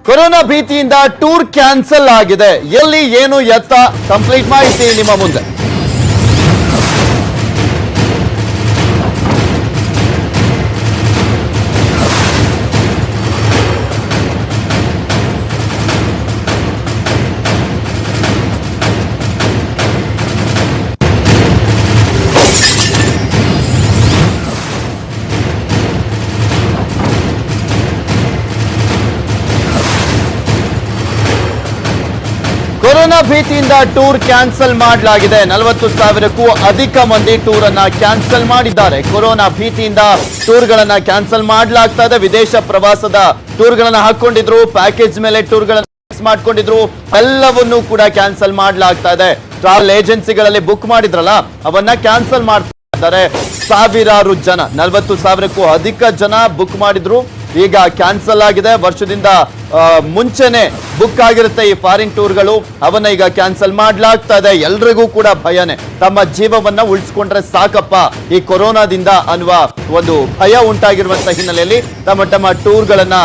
Corona ಭೀತಿಯಿಂದ tour cancel ಆಗಿದೆ. ಎಲ್ಲಿ ಏನು ಎತ್ತ ಕಂಪ್ಲೀಟ್ ಮಾಹಿತಿ ನಿಮ್ಮ ಮುಂದೆ. ಕೊರೋನಾ ಭೀತಿಯಿಂದ ಟೂರ್ ಕ್ಯಾನ್ಸಲ್ ಮಾಡಲಾಗಿದೆ. 40,000ಕ್ಕೂ ಅಧಿಕ ಮಂದಿ ಟೂರ್ ಅನ್ನ ಕ್ಯಾನ್ಸಲ್ ಮಾಡಿದ್ದಾರೆ. ಕೊರೋನಾ ಭೀತಿಯಿಂದ ಟೂರ್ ಗಳನ್ನ ಕ್ಯಾನ್ಸಲ್ ಮಾಡಲಾಗ್ತಾ ಇದೆ. ವಿದೇಶ ಪ್ರವಾಸದ ಟೂರ್ ಗಳನ್ನ ಹಾಕೊಂಡಿದ್ರು, ಪ್ಯಾಕೇಜ್ ಮೇಲೆ ಟೂರ್ ಗಳನ್ನ ಮಾಡ್ಕೊಂಡಿದ್ರು, ಎಲ್ಲವನ್ನೂ ಕೂಡ ಕ್ಯಾನ್ಸಲ್ ಮಾಡಲಾಗ್ತಾ ಇದೆ. ಟ್ರಾವೆಲ್ ಏಜೆನ್ಸಿಗಳಲ್ಲಿ ಬುಕ್ ಮಾಡಿದ್ರಲ್ಲ ಅವನ್ನ ಕ್ಯಾನ್ಸಲ್ ಮಾಡ್ತಾ ಇದ್ದಾರೆ. ಸಾವಿರಾರು ಜನ, 40,000ಕ್ಕೂ ಅಧಿಕ ಜನ ಬುಕ್ ಮಾಡಿದ್ರು, ಈಗ ಕ್ಯಾನ್ಸಲ್ ಆಗಿದೆ. ವರ್ಷದಿಂದ ಮುಂಚೆನೆ ಬುಕ್ ಆಗಿರುತ್ತೆ ಈ ಫಾರಿನ್ ಟೂರ್ಗಳು, ಅವನ್ನ ಈಗ ಕ್ಯಾನ್ಸಲ್ ಮಾಡಲಾಗ್ತಾ ಇದೆ. ಎಲ್ರಿಗೂ ಕೂಡ ಭಯನೇ, ತಮ್ಮ ಜೀವವನ್ನ ಉಳಿಸ್ಕೊಂಡ್ರೆ ಸಾಕಪ್ಪ ಈ ಕೊರೋನಾದಿಂದ ಅನ್ನುವ ಒಂದು ಭಯ ಉಂಟಾಗಿರುವಂತ ಹಿನ್ನೆಲೆಯಲ್ಲಿ ತಮ್ಮ ಟೂರ್ಗಳನ್ನ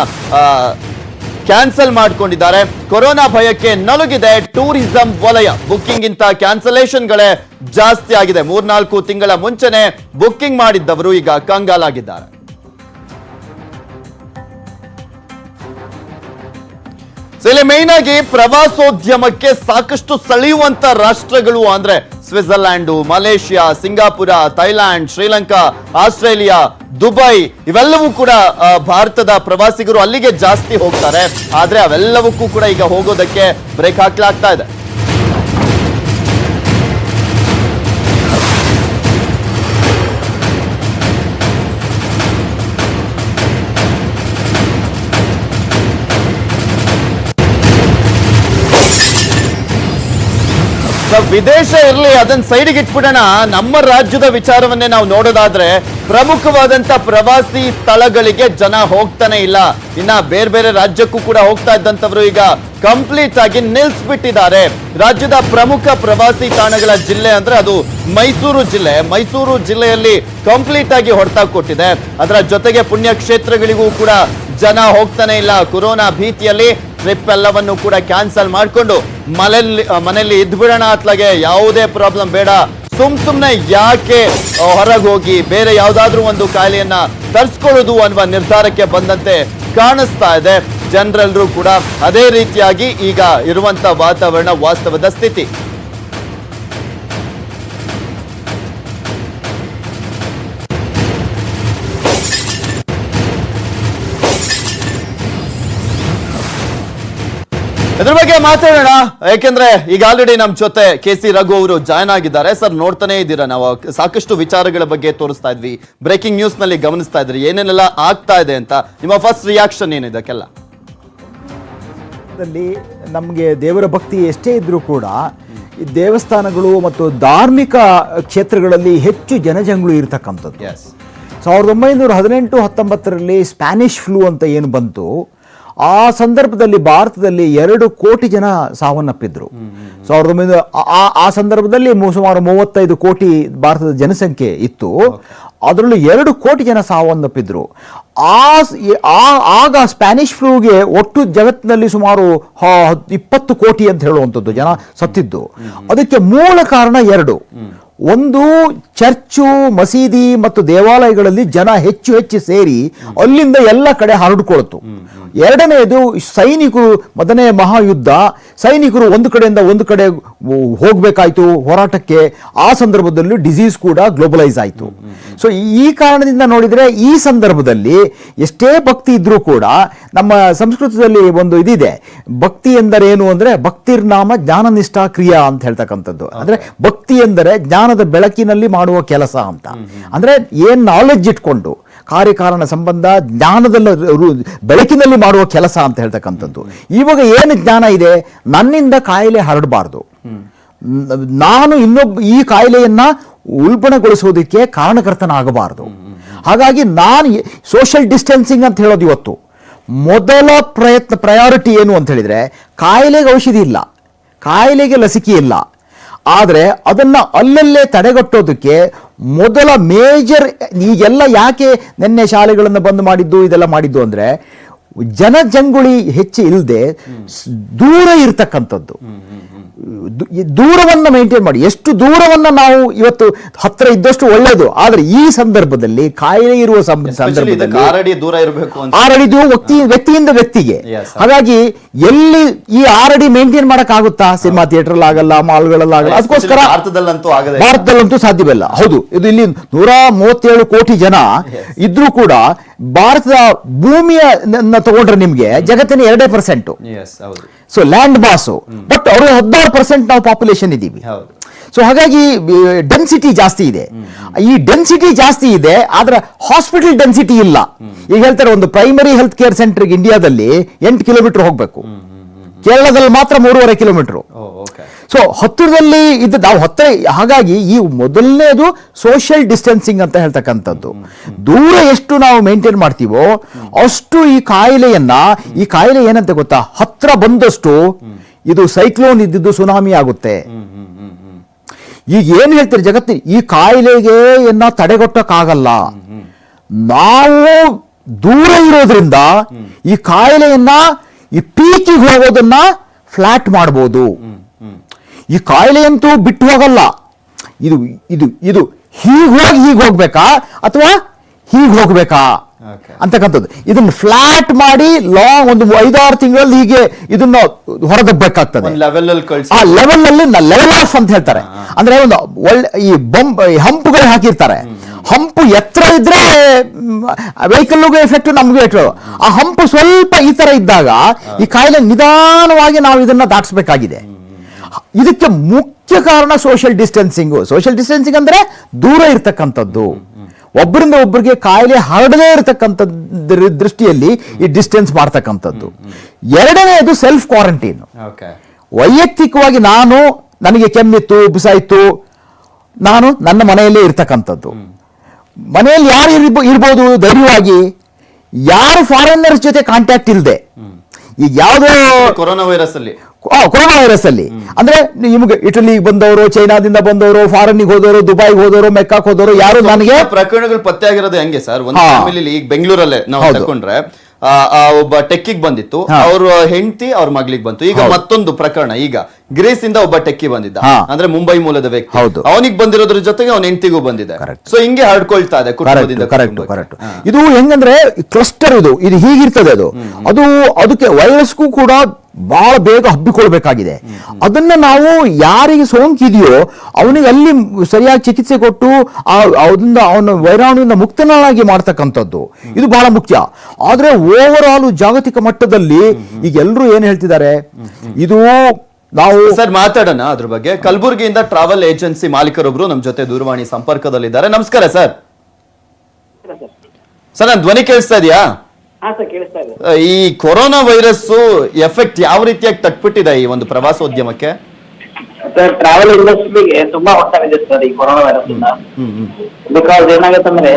ಕ್ಯಾನ್ಸಲ್ ಮಾಡ್ಕೊಂಡಿದ್ದಾರೆ. ಕೊರೋನಾ ಭಯಕ್ಕೆ ನಲುಗಿದೆ ಟೂರಿಸಂ ವಲಯ. ಬುಕ್ಕಿಂಗ್ ಗಿಂತ ಕ್ಯಾನ್ಸಲೇಷನ್ಗಳೇ ಜಾಸ್ತಿ ಆಗಿದೆ. 3-4 ತಿಂಗಳ ಮುಂಚೆನೆ ಬುಕ್ಕಿಂಗ್ ಮಾಡಿದ್ದವರು ಈಗ ಕಂಗಾಲಾಗಿದ್ದಾರೆ. ಇಲ್ಲಿ ಮೇನ್ ಆಗಿ ಪ್ರವಾಸೋದ್ಯಮಕ್ಕೆ ಸಾಕಷ್ಟು ಸೆಳೆಯುವಂತ ರಾಷ್ಟ್ರಗಳು ಅಂದ್ರೆ Switzerland, Malaysia, Singapore, Thailand, Sri Lanka, Australia, Dubai, ಇವೆಲ್ಲವೂ ಕೂಡ ಭಾರತದ ಪ್ರವಾಸಿಗರು ಅಲ್ಲಿಗೆ ಜಾಸ್ತಿ ಹೋಗ್ತಾರೆ. ಆದ್ರೆ ಅವೆಲ್ಲವಕ್ಕೂ ಕೂಡ ಈಗ ಹೋಗೋದಕ್ಕೆ ಬ್ರೇಕ್ ಹಾಕ್ಲಾಗ್ತಾ ಇದೆ. ವಿದೇಶ ಇರಲಿ, ಅದನ್ನ ಸೈಡ್ಗೆ ಇಟ್ಬಿಡೋಣ. ನಮ್ಮ ರಾಜ್ಯದ ವಿಚಾರವನ್ನೇ ನಾವು ನೋಡೋದಾದ್ರೆ ಪ್ರಮುಖವಾದಂತ ಪ್ರವಾಸಿ ಸ್ಥಳಗಳಿಗೆ ಜನ ಹೋಗ್ತಾನೆ ಇಲ್ಲ. ಇನ್ನ ಬೇರೆ ಬೇರೆ ರಾಜ್ಯಕ್ಕೂ ಕೂಡ ಹೋಗ್ತಾ ಇದ್ದಂತವ್ರು ಈಗ ಕಂಪ್ಲೀಟ್ ಆಗಿ ನಿಲ್ಸ್ಬಿಟ್ಟಿದ್ದಾರೆ. ರಾಜ್ಯದ ಪ್ರಮುಖ ಪ್ರವಾಸಿ ತಾಣಗಳ ಜಿಲ್ಲೆ ಅಂದ್ರೆ ಅದು ಮೈಸೂರು ಜಿಲ್ಲೆ. ಮೈಸೂರು ಜಿಲ್ಲೆಯಲ್ಲಿ ಕಂಪ್ಲೀಟ್ ಆಗಿ ಹೊಡೆತ ಕೊಟ್ಟಿದೆ. ಅದರ ಜೊತೆಗೆ ಪುಣ್ಯಕ್ಷೇತ್ರಗಳಿಗೂ ಕೂಡ ಜನ ಹೋಗ್ತಾನೆ ಇಲ್ಲ. ಕೊರೋನಾ ಭೀತಿಯಲ್ಲಿ ಟ್ರಿಪ್ ಎಲ್ಲವನ್ನು ಕೂಡ ಕ್ಯಾನ್ಸಲ್ ಮಾಡಿಕೊಂಡು ಮನೆಯಲ್ಲಿ ಇದ್ಬಿಡೋಣ, ಅತ್ಲಾಗೆ ಯಾವುದೇ ಪ್ರಾಬ್ಲಮ್ ಬೇಡ, ಸುಮ್ನೆ ಯಾಕೆ ಹೊರಗೆ ಹೋಗಿ ಬೇರೆ ಯಾವ್ದಾದ್ರೂ ಒಂದು ಕಾಯಿಲೆಯನ್ನ ತರಿಸ್ಕೊಳ್ಳೋದು ಅನ್ನುವ ನಿರ್ಧಾರಕ್ಕೆ ಬಂದಂತೆ ಕಾಣಿಸ್ತಾ ಇದೆ. ಜನರೆಲ್ಲರೂ ಕೂಡ ಅದೇ ರೀತಿಯಾಗಿ ಈಗ ಇರುವಂತ ವಾತಾವರಣ ವಾಸ್ತವದ ಸ್ಥಿತಿ. ಇದ್ರ ಬಗ್ಗೆ ಮಾತಾಡೋಣ, ಯಾಕೆಂದ್ರೆ ಈಗ ಆಲ್ರೆಡಿ ನಮ್ ಜೊತೆ KC ರಘು ಅವರು ಜಾಯ್ನ್ ಆಗಿದ್ದಾರೆ. ಸರ್, ನೋಡ್ತಾನೆ ಇದ್ದೀರಾ, ನಾವು ಸಾಕಷ್ಟು ವಿಚಾರಗಳ ಬಗ್ಗೆ ತೋರಿಸ್ತಾ ಇದ್ವಿ, ಬ್ರೇಕಿಂಗ್ ನ್ಯೂಸ್ ನಲ್ಲಿ ಗಮನಿಸ್ತಾ ಇದ್ರಿ, ಏನೇನೆಲ್ಲ ಆಗ್ತಾ ಇದೆ ಅಂತ. ನಿಮ್ಮ ಫಸ್ಟ್ ರಿಯಾಕ್ಷನ್ ಏನಿದಕ್ಕೆಲ್ಲ? ನಮಗೆ ದೇವರ ಭಕ್ತಿ ಎಷ್ಟೇ ಇದ್ರೂ ಕೂಡ ಈ ದೇವಸ್ಥಾನಗಳು ಮತ್ತು ಧಾರ್ಮಿಕ ಕ್ಷೇತ್ರಗಳಲ್ಲಿ ಹೆಚ್ಚು ಜನಜಂಗುಳಿ ಇರತಕ್ಕಂಥದ್ದು. 1918-19 ಸ್ಪ್ಯಾನಿಷ್ ಫ್ಲೂ ಅಂತ ಏನು ಬಂತು, ಆ ಸಂದರ್ಭದಲ್ಲಿ ಭಾರತದಲ್ಲಿ 2 ಕೋಟಿ ಜನ ಸಾವನ್ನಪ್ಪಿದ್ರು. ಆ ಸಂದರ್ಭದಲ್ಲಿ ಸುಮಾರು 35 ಕೋಟಿ ಭಾರತದ ಜನಸಂಖ್ಯೆ ಇತ್ತು. ಅದರಲ್ಲಿ 2 ಕೋಟಿ ಜನ ಸಾವನ್ನಪ್ಪಿದ್ರು. ಆಗ ಸ್ಪ್ಯಾನಿಷ್ ಫ್ಲೂಗೆ ಒಟ್ಟು ಜಗತ್ತಿನಲ್ಲಿ ಸುಮಾರು 20 ಕೋಟಿ ಅಂತ ಹೇಳುವಂಥದ್ದು ಜನ ಸತ್ತಿದ್ದು. ಅದಕ್ಕೆ ಮೂಲ ಕಾರಣ 2. ಒಂದು, ಚರ್ಚು, ಮಸೀದಿ ಮತ್ತು ದೇವಾಲಯಗಳಲ್ಲಿ ಜನ ಹೆಚ್ಚು ಸೇರಿ ಅಲ್ಲಿಂದ ಎಲ್ಲ ಕಡೆ ಹರಡಿಕೊಳ್ತು. ಎರಡನೆಯದು, ಸೈನಿಕರು, ಮೊದಲನೇ ಮಹಾಯುದ್ಧ, ಸೈನಿಕರು ಒಂದು ಕಡೆಯಿಂದ ಒಂದು ಕಡೆ ಹೋಗಬೇಕಾಯ್ತು ಹೋರಾಟಕ್ಕೆ. ಆ ಸಂದರ್ಭದಲ್ಲಿ ಡಿಸೀಸ್ ಕೂಡ ಗ್ಲೋಬಲೈಸ್ ಆಯಿತು. ಸೊ ಈ ಕಾರಣದಿಂದ ನೋಡಿದರೆ ಈ ಸಂದರ್ಭದಲ್ಲಿ ಎಷ್ಟೇ ಭಕ್ತಿ ಇದ್ರೂ ಕೂಡ ನಮ್ಮ ಸಂಸ್ಕೃತದಲ್ಲಿ ಒಂದು ಇದಿದೆ, ಭಕ್ತಿ ಎಂದರೇನು ಅಂದರೆ ಭಕ್ತಿರ್ನಾಮ ಜ್ಞಾನನಿಷ್ಠಾ ಕ್ರಿಯಾ ಅಂತ ಹೇಳ್ತಕ್ಕಂಥದ್ದು. ಅಂದರೆ ಭಕ್ತಿ ಎಂದರೆ ಜ್ಞಾನದ ಬೆಳಕಿನಲ್ಲಿ ಮಾಡುವ ಕೆಲಸ ಅಂತ. ಅಂದರೆ ಏನು ನಾಲೆಡ್ಜ್ ಇಟ್ಕೊಂಡು ಕಾರ್ಯಕಾರಣ ಸಂಬಂಧ ಜ್ಞಾನದಲ್ಲ ಬೆಳಕಿನಲ್ಲಿ ಮಾಡುವ ಕೆಲಸ ಅಂತ ಹೇಳ್ತಕ್ಕಂಥದ್ದು. ಇವಾಗ ಏನು ಜ್ಞಾನ ಇದೆ, ನನ್ನಿಂದ ಕಾಯಿಲೆ ಹರಡಬಾರ್ದು, ನಾನು ಈ ಕಾಯಿಲೆಯನ್ನ ಉಲ್ಬಣಗೊಳಿಸೋದಕ್ಕೆ ಕಾರಣಕರ್ತನಾಗಬಾರದು. ಹಾಗಾಗಿ ನಾನು ಸೋಷಿಯಲ್ ಡಿಸ್ಟೆನ್ಸಿಂಗ್ ಅಂತ ಹೇಳೋದು ಇವತ್ತು ಮೊದಲ ಪ್ರಯಾರಿಟಿ ಏನು ಅಂತ ಹೇಳಿದ್ರೆ, ಕಾಯಿಲೆಗೆ ಔಷಧಿ ಇಲ್ಲ, ಕಾಯಿಲೆಗೆ ಲಸಿಕೆ ಇಲ್ಲ, ಆದರೆ ಅದನ್ನ ಅಲ್ಲಲ್ಲೇ ತಡೆಗಟ್ಟೋದಕ್ಕೆ ಮೊದಲ ಮೇಜರ್ ಈಗೆಲ್ಲ ಯಾಕೆ ನಿನ್ನೆ ಶಾಲೆಗಳನ್ನು ಬಂದ್ ಮಾಡಿದ್ದು ಇದೆಲ್ಲ ಮಾಡಿದ್ದು ಅಂದ್ರೆ ಜನಜಂಗುಳಿ ಹೆಚ್ಚು ಇಲ್ಲದೆ ದೂರ ಇರ್ತಕ್ಕಂಥದ್ದು, ದೂರವನ್ನು ಮೇಂಟೈನ್ ಮಾಡಿ. ಎಷ್ಟು ದೂರವನ್ನು ನಾವು ಇವತ್ತು ಹತ್ರ ಇದ್ದಷ್ಟು ಒಳ್ಳೆಯದು. ಆದರೆ ಈ ಸಂದರ್ಭದಲ್ಲಿ ಕಾಯಿಲೆ ಇರುವ ಸಂದರ್ಭದಲ್ಲಿ 6 ಅಡಿ ದೂರ ಇರಬೇಕು ಅಂತ 6 ಅಡಿ ವ್ಯಕ್ತಿಯಿಂದ ವ್ಯಕ್ತಿಗೆ. ಹಾಗಾಗಿ ಎಲ್ಲಿ ಈ 6 ಅಡಿ ಮೇಂಟೈನ್ ಮಾಡಕ್ಕಾಗುತ್ತಾ? ಸಿನಿಮಾ ಥಿಯೇಟರ್ ಆಗಲ್ಲ, ಮಾಲ್ಗಳಲ್ಲಿ ಆಗಲ್ಲ. ಅದಕ್ಕೋಸ್ಕರ ಭಾರತದಲ್ಲಂತೂ ಸಾಧ್ಯವಿಲ್ಲ. ಹೌದು, ಇದು ಇಲ್ಲಿ 137 ಕೋಟಿ ಜನ ಇದ್ರೂ ಕೂಡ ಭಾರತದ ಭೂಮಿಯ ತಗೊಂಡ್ರೆ ನಿಮ್ಗೆ ಜಗತ್ತಿನ 2%. ಸೊ ಲ್ಯಾಂಡ್ ಮಾಸು, ಬಟ್ ಅವರು 16% ನಾವು ಪಾಪ್ಯುಲೇಷನ್ ಇದ್ದೀವಿ. ಸೊ ಹಾಗಾಗಿ ಡೆನ್ಸಿಟಿ ಜಾಸ್ತಿ ಇದೆ. ಈ ಡೆನ್ಸಿಟಿ ಜಾಸ್ತಿ ಇದೆ, ಆದ್ರೆ ಹಾಸ್ಪಿಟಲ್ ಡೆನ್ಸಿಟಿ ಇಲ್ಲ. ಈಗ ಹೇಳ್ತಾರೆ ಒಂದು ಪ್ರೈಮರಿ ಹೆಲ್ತ್ ಕೇರ್ ಸೆಂಟರ್ಗೆ ಇಂಡಿಯಾದಲ್ಲಿ 8 ಕಿಲೋಮೀಟರ್ ಹೋಗ್ಬೇಕು, ಕೇರಳದಲ್ಲಿ ಮಾತ್ರ 3.5 ಕಿಲೋಮೀಟರ್. ಸೊ ಹತ್ತಿರದಲ್ಲಿ ಇದ್ದ ನಾವು ಹತ್ತಿರ. ಹಾಗಾಗಿ ಈ ಮೊದಲನೇದು ಸೋಷಿಯಲ್ ಡಿಸ್ಟೆನ್ಸಿಂಗ್ ಅಂತ ಹೇಳ್ತಕ್ಕಂಥದ್ದು. ದೂರ ಎಷ್ಟು ನಾವು ಮೇಂಟೈನ್ ಮಾಡ್ತೀವೋ ಅಷ್ಟು ಈ ಕಾಯಿಲೆ ಏನಂತ ಗೊತ್ತಾ, ಹತ್ರ ಬಂದಷ್ಟು ಇದು ಸೈಕ್ಲೋನ್ ಇದ್ದಿದ್ದು ಸುನಾಮಿ ಆಗುತ್ತೆ. ಈಗ ಏನ್ ಹೇಳ್ತೀರಿ ಜಗತ್ತಿನ ಈ ಕಾಯಿಲೆಗೆ ತಡೆಗಟ್ಟಕ್ಕಾಗಲ್ಲ. ನಾವು ದೂರ ಇರೋದ್ರಿಂದ ಈ ಕಾಯಿಲೆಯನ್ನ ಈ ಪೀಕಿಗೆ ಹೋಗೋದನ್ನ ಫ್ಲಾಟ್ ಮಾಡ್ಬೋದು. ಈ ಕಾಯಿಲೆಯಂತೂ ಬಿಟ್ಟು ಹೋಗಲ್ಲ. ಇದು ಇದು ಇದು ಹೀಗೆ ಹೋಗ್ಬೇಕಾ ಅಥವಾ ಹೀಗೆ ಹೋಗ್ಬೇಕಾ ಅಂತಕ್ಕಂಥದ್ದು. ಇದನ್ನ ಫ್ಲಾಟ್ ಮಾಡಿ ಲಾಂಗ್ ಒಂದು 5-6 ತಿಂಗಳಲ್ಲಿ ಹೀಗೆ ಇದನ್ನ ಹೊರದಬ್ಬಬೇಕಾಗ್ತದೆ. ಆ ಲೆವೆಲ್ ಅಲ್ಲಿ ಲೆವೆಲ್ ಆಫ್ ಅಂತ ಹೇಳ್ತಾರೆ. ಅಂದ್ರೆ ಒಂದು ಒಳ್ಳೆ ಈ ಹಂಪುಗಳು ಹಾಕಿರ್ತಾರೆ. ಹಂಪು ಎತ್ತರ ಇದ್ರೆ ವೆಹಿಕಲ್ಗೂ ಎಫೆಕ್ಟ್, ನಮಗೂ ಎಫೆಕ್ಟ್. ಆ ಹಂಪು ಸ್ವಲ್ಪ ಈ ತರ ಇದ್ದಾಗ ಈ ಕಾಯಿಲೆ ನಿಧಾನವಾಗಿ ನಾವು ಇದನ್ನ ದಾಟಿಸಬೇಕಾಗಿದೆ. ಇದಕ್ಕೆ ಮುಖ್ಯ ಕಾರಣ ಸೋಷಿಯಲ್ ಡಿಸ್ಟೆನ್ಸಿಂಗ್. ಸೋಷಿಯಲ್ ಡಿಸ್ಟೆನ್ಸಿಂಗ್ ಅಂದ್ರೆ ದೂರ ಇರ್ತಕ್ಕಂಥದ್ದು, ಒಬ್ಬರಿಂದ ಒಬ್ಬರಿಗೆ ಕಾಯಿಲೆ ಹರಡದೇ ಇರತಕ್ಕಂಥ ದೃಷ್ಟಿಯಲ್ಲಿ ಈ ಡಿಸ್ಟೆನ್ಸ್ ಮಾಡ್ತಕ್ಕಂಥದ್ದು. ಎರಡನೆಯದು ಸೆಲ್ಫ್ ಕ್ವಾರಂಟೈನ್. ವೈಯಕ್ತಿಕವಾಗಿ ನನಗೆ ಕೆಮ್ಮಿತ್ತು, ಉಬ್ಬಿಸಾಯ್ತು, ನಾನು ನನ್ನ ಮನೆಯಲ್ಲೇ ಇರ್ತಕ್ಕಂಥದ್ದು. ಮನೆಯಲ್ಲಿ ಯಾರು ಇರ್ಬೋದು ಧೈರ್ಯವಾಗಿ, ಯಾರು ಫಾರಿನರ್ಸ್ ಜೊತೆ ಕಾಂಟ್ಯಾಕ್ಟ್ ಇಲ್ಲದೆ. ಈಗ ಯಾವುದೋ ಕೊರೋನಾ ವೈರಸ್ ಅಲ್ಲಿ ಅಂದ್ರೆ ನಿಮ್ಗೆ ಇಟಲಿಗೆ ಬಂದವರು, ಚೈನಾದಿಂದ ಬಂದವರು, ಫಾರಿನ್ಗೆ ಹೋದವರು, ದುಬೈಗೆ ಹೋದವರು, ಮೆಕ್ಕಾಕ್ ಹೋದವರು, ಯಾರು ನನಗೆ ಪ್ರಕರಣಗಳು ಪತ್ತೆ ಆಗಿರೋದು ಹೆಂಗೆ ಸರ್? ಒಂದು ಫ್ಯಾಮಿಲಿ ಈಗ ಬೆಂಗಳೂರಲ್ಲೇ ನಾವು ತಕೊಂಡ್ರೆ ಒಬ್ಬ ಟೆಕ್ಕಿಗೆ ಬಂದಿತ್ತು, ಅವ್ರ ಹೆಂಡತಿ ಅವ್ರ ಮಗಳಿಗೆ ಬಂತು. ಈಗ ಮತ್ತೊಂದು ಪ್ರಕರಣ, ಈಗ ಗ್ರೀಸ್ ಇಂದ ಒಬ್ಬ ಟೆಕ್ಕಿ ಬಂದಿದ್ದ, ಅಂದ್ರೆ ಮುಂಬೈ ಮೂಲದ ವ್ಯಕ್ತಿ. ಅವನಿಗೆ ಬಂದಿರೋದ್ರ ಜೊತೆಗೆ ಅವನ ಹೆಂಡತಿಗೂ ಬಂದಿದೆ. ಸೊ ಹಿಂಗೆ ಹರಡ್ಕೊಳ್ತಾ ಇದೆ ಕುಟುಂಬದಿಂದ. ಕರೆಕ್ಟ್. ಇದು ಹೆಂಗಂದ್ರೆ ಕ್ಲಸ್ಟರ್, ಇದು ಹೀಗಿರ್ತದೆ. ಅದು ಅದಕ್ಕೆ ವೈರಸ್ಗೂ ಕೂಡ ಬಹಳ ಬೇಗ ಹಬ್ಬಿಕೊಳ್ಬೇಕಾಗಿದೆ. ಅದನ್ನ ನಾವು ಯಾರಿಗೆ ಸೋಂಕಿದೆಯೋ ಅವನಿಗೆ ಅಲ್ಲಿ ಸರಿಯಾಗಿ ಚಿಕಿತ್ಸೆ ಕೊಟ್ಟು ಅವನ ವೈರಾಣುವಿನ ಮುಕ್ತನಾಗಿ ಮಾಡ್ತಕ್ಕಂಥದ್ದು ಇದು ಬಹಳ ಮುಖ್ಯ. ಆದ್ರೆ ಓವರ್ ಆಲ್ ಜಾಗತಿಕ ಮಟ್ಟದಲ್ಲಿ ಈಗ ಎಲ್ಲರೂ ಏನ್ ಹೇಳ್ತಿದ್ದಾರೆ, ಇದು ನಾವು ಸರ್ ಮಾತಾಡೋಣ ಅದ್ರ ಬಗ್ಗೆ. ಕಲಬುರಗಿಯಿಂದ ಟ್ರಾವೆಲ್ ಏಜೆನ್ಸಿ ಮಾಲೀಕರೊಬ್ರು ನಮ್ ಜೊತೆ ದೂರವಾಣಿ ಸಂಪರ್ಕದಲ್ಲಿದ್ದಾರೆ. ನಮಸ್ಕಾರ ಸರ್. ಸರ್ ನನ್ನ ಧ್ವನಿ ಕೇಳಿಸ್ತಾ ಇದೆಯಾ? ಈ ಕೊರೋನಾ ವೈರಸ್ ಎಫೆಕ್ಟ್ ಯಾವ ರೀತಿಯಾಗಿ ತಟ್ಬಿಟ್ಟಿದೆ ಈ ಒಂದು ಪ್ರವಾಸೋದ್ಯಮಕ್ಕೆ? ಸರ್, ಟ್ರಾವೆಲ್ ಇಂಡಸ್ಟ್ರಿಗೆ ತುಂಬಾ ಹೊತ್ತಾಗಿದೆ ಸರ್ ಈ ಕೊರೋನಾ ವೈರಸ್ ಇಂದ. ಬಿಕಾಸ್ ಏನಾಗುತ್ತೆ ಅಂದ್ರೆ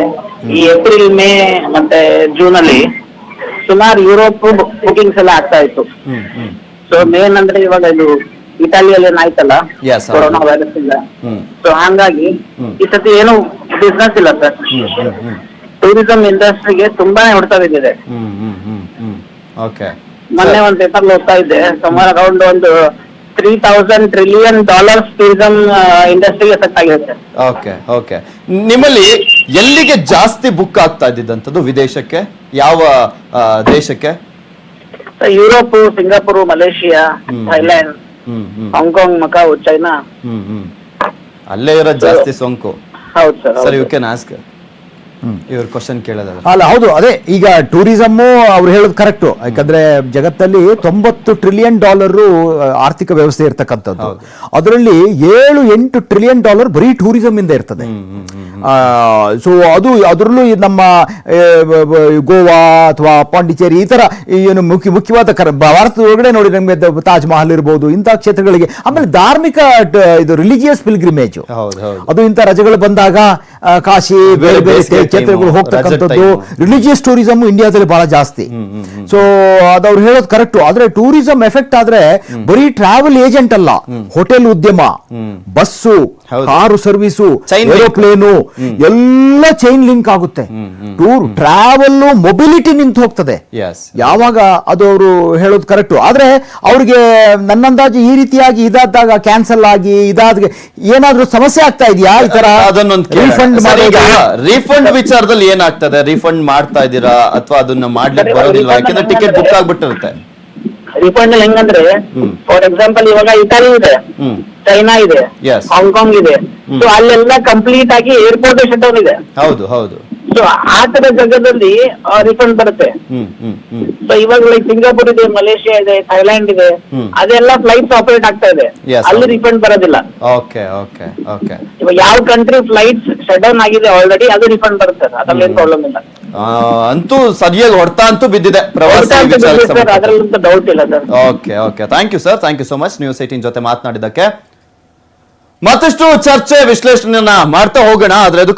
ಈ ಏಪ್ರಿಲ್, ಮೇ ಮತ್ತೆ ಜೂನ್ ಅಲ್ಲಿ ಸುಮಾರು ಯುರೋಪ್ ಬುಕಿಂಗ್ಸ್ ಎಲ್ಲ ಆಗ್ತಾ ಇತ್ತು. ಸೊ ಮೇನ್ ಅಂದ್ರೆ ಇವಾಗ ಇದು ಇಟಾಲಿಯಲ್ಲಿ ಏನಾಯ್ತಲ್ಲ ಕೊರೋನಾ ವೈರಸ್ ಇಂದ. ಸೊ ಹಂಗಾಗಿ ಈ ಸತಿ ಏನು ಬಿಸ್ನೆಸ್ ಇಲ್ಲ ಸರ್. ಟೂರಿಸಂ ಇಂಡಸ್ಟ್ರಿಗೆ ತುಂಬಾನೇ ಹೊಡ್ತಾ ಬಿದ್ದಿದೆ. ಮೊನ್ನೆ ಒಂದು ಪೇಪರ್ ಓದ್ತಾ ಇದ್ದೆ, ಸುಮಾರು ಅರೌಂಡ್ ಒಂದು $3,000 trillion ಟೂರಿಸಂ ಇಂಡಸ್ಟ್ರಿಗೆ ಎಫೆಕ್ಟ್ ಆಗಿರುತ್ತೆ. ಓಕೆ. ನಿಮ್ಮಲ್ಲಿ ಎಲ್ಲಿಗೆ ಜಾಸ್ತಿ ಬುಕ್ ಆಗ್ತಾ ಇದ್ದಿದ್ದಂಥದ್ದು? ವಿದೇಶಕ್ಕೆ ಯಾವ ದೇಶಕ್ಕೆ? Europe, Singapore, Malaysia, Thailand, Hong Kong, Macau, China. ಅಲ್ಲೇ ಇರೋದು ಜಾಸ್ತಿ ಸೋಂಕು. ಹೌದು sir. Sir you can ask ಇವ್ರ ಕ್ವಶನ್ ಕೇಳೋದಲ್ಲ. ಅಲ್ಲ, ಹೌದು, ಅದೇ ಈಗ ಟೂರಿಸಮ್ ಅವ್ರು ಹೇಳೋದು ಕರೆಕ್ಟು. ಯಾಕಂದ್ರೆ ಜಗತ್ತಲ್ಲಿ $90 ಟ್ರಿಲಿಯನ್ ಆರ್ಥಿಕ ವ್ಯವಸ್ಥೆ ಇರ್ತಕ್ಕಂಥದ್ದು. ಅದರಲ್ಲಿ $7-8 ಟ್ರಿಲಿಯನ್ ಬರೀ ಟೂರಿಸಂ ಇಂದ ಇರ್ತದೆ. ಸೊ ಅದರಲ್ಲೂ ನಮ್ಮ ಗೋವಾ ಅಥವಾ ಪಾಂಡಿಚೇರಿ ಈ ತರ ಏನು ಮುಖ್ಯವಾದ ಭಾರತದ ಒಳಗಡೆ ನೋಡಿ, ನಮಗೆ ತಾಜ್ ಮಹಲ್ ಇರ್ಬೋದು, ಇಂತಹ ಕ್ಷೇತ್ರಗಳಿಗೆ. ಆಮೇಲೆ ಧಾರ್ಮಿಕ ಇದು ರಿಲಿಜಿಯಸ್ ಪಿಲ್ಗ್ರಿಮೇಜ್, ಅದು ಇಂಥ ರಜೆಗಳು ಬಂದಾಗ ಕಾಶಿ ಬೇರೆ ಬೇರೆ ಬೇಸಿಗೆ ಕ್ಷೇತ್ರಗಳು time, ಹೋಗ್ತಕ್ಕಂಥದ್ದು, ರಜದ time. ರಿಲಿಜಿಯಸ್ ಟೂರಿಸಮ್ ಇಂಡಿಯಾದಲ್ಲಿ ಬಹಳ ಜಾಸ್ತಿ. ಸೊ ಅದವ್ರು ಹೇಳೋದು ಕರೆಕ್ಟ್. ಆದ್ರೆ ಟೂರಿಸಂ ಎಫೆಕ್ಟ್ ಆದ್ರೆ ಬರೀ ಟ್ರಾವೆಲ್ ಏಜೆಂಟ್ ಅಲ್ಲ, ಹೋಟೆಲ್ ಉದ್ಯಮ, ಬಸ್ಸು, ಹೌದು. Car service, Chain link. Aeroplane ಎಲ್ಲ ಚೈನ್ ಲಿಂಕ್ ಆಗುತ್ತೆ. ಟೂರ್ ಟ್ರಾವೆಲ್ ಮೊಬಿಲಿಟಿ ನಿಂತು ಹೋಗ್ತದೆ Yes. ಯಾವಾಗ. ಅದು ಅವರು ಹೇಳೋದು ಕರೆಕ್ಟ್. ಆದ್ರೆ ಅವ್ರಿಗೆ ನನ್ನಂದಾಜು ಈ ರೀತಿಯಾಗಿ ಇದಾದಾಗ ಕ್ಯಾನ್ಸಲ್ ಆಗಿ ಇದಾದ ಏನಾದ್ರೂ ಸಮಸ್ಯೆ ಆಗ್ತಾ ಇದೆಯಾ ಈ ತರ ಅದನ್ನೊಂದು ರೀಫಂಡ್ ರೀಫಂಡ್ ವಿಚಾರದಲ್ಲಿ ಏನಾಗ್ತದೆ? ರೀಫಂಡ್ ಮಾಡ್ತಾ ಇದ್ದೀರಾ ಅಥವಾ ಅದನ್ನ ಮಾಡ್ಲಿಕ್ಕೆ ಬರೋದಿಲ್ವಾ? ಯಾಕಂದ್ರೆ ಟಿಕೆಟ್ ಬುಕ್ ಆಗ್ಬಿಟ್ಟಿರುತ್ತೆ. ರಿಫಂಡ್ ಹೆಂಗಂದ್ರೆ, ಫಾರ್ ಎಕ್ಸಾಂಪಲ್ ಇವಾಗ ಇಟಾಲಿ ಇದೆ, ಚೈನಾ ಇದೆ, Yes. ಹಾಂಗ್ಕಾಂಗ್ ಇದೆ. ಸೊ ಅಲ್ಲೆಲ್ಲ ಕಂಪ್ಲೀಟ್ ಆಗಿ ಏರ್ಪೋರ್ಟ್ ಶಟ್ ಡೌನ್ ಇದೆ. ಹೌದು ಹೌದು. ಸೊ ಆ ತರ ಜಾಗದಲ್ಲಿ ರಿಫಂಡ್ ಬರುತ್ತೆ. ಸೊ ಇವಾಗ ಲೈಕ್ ಸಿಂಗಾಪುರ್ ಇದೆ, ಮಲೇಷಿಯಾ ಇದೆ, ಥೈಲ್ಯಾಂಡ್ ಇದೆ, ಅದೆಲ್ಲ ಫ್ಲೈಟ್ಸ್ ಆಪರೇಟ್ ಆಗ್ತಾ ಇದೆ. Yes, ಅಲ್ಲಿ ಹೌದು. ರಿಫಂಡ್ ಬರೋದಿಲ್ಲ. Okay okay okay. ಇವಾಗ ಯಾವ ಕಂಟ್ರಿ ಫ್ಲೈಟ್ಸ್ ಶಟ್ ಡೌನ್ ಆಗಿದೆ ಆಲ್ರೆಡಿ, ಅದು ರಿಫಂಡ್ ಬರುತ್ತೆ. ಅದ್ರಲ್ಲಿ ಏನ್ ಪ್ರಾಬ್ಲಮ್ ಇಲ್ಲ. ಅಂತೂ ಸರಿಯಾಗಿ ಹೊಡ್ತಾ ಅಂತೂ ಬಿದ್ದಿದೆ ಪ್ರವಾಸಿ ಅದ್ರಲ್ಲಂತೂ ಡೌಟ್ ಇಲ್ಲ sir. Okay okay, thank you sir, thank you so much news 18 ಜೊತೆ ಮಾತನಾಡಿದ್ದಕ್ಕೆ. ಮತ್ತಷ್ಟು ಚರ್ಚೆ ವಿಶ್ಲೇಷಣೆಯನ್ನ ಮಾಡ್ತಾ ಹೋಗೋಣ. ಆದ್ರೆ ಅದಕ್ಕೂ